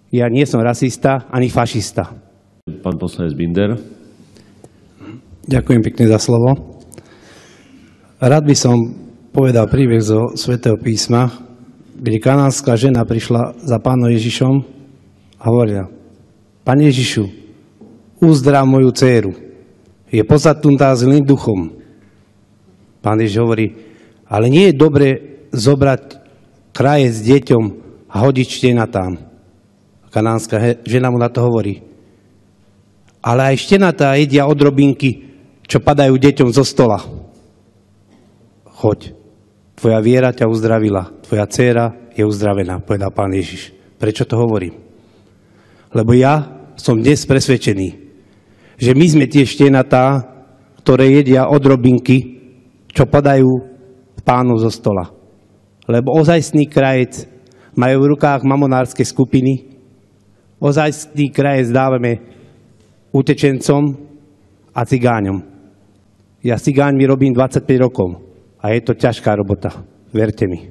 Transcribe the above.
Ja nie som rasista ani fašista. Pán poslanec Binder. Ďakujem pekne za slovo. Rád by som povedal príbeh zo Svätého písma, kde kanánska žena prišla za Pánom Ježišom a hovorila: Pane Ježišu, uzdrav moju dcéru. Je posadnutá zlým duchom. Pán Ježiš hovorí: ale nie je dobre zobrať kraje s deťom a hodiť šteniatám. Kanánska žena mu na to hovorí: ale aj šteniatá jedia odrobinky, čo padajú deťom zo stola. Choď, tvoja viera ťa uzdravila, tvoja dcéra je uzdravená, povedal Pán Ježiš. Prečo to hovorím? Lebo ja som dnes presvedčený, že my sme tie šteniatá, ktoré jedia odrobinky, čo padajú Pánu zo stola. Lebo ozajstný krajec majú v rukách mamonárske skupiny, ozajstný krajec dávame utečencom a cigáňom. Ja s cigáňmi robím 25 rokov a je to ťažká robota, verte mi.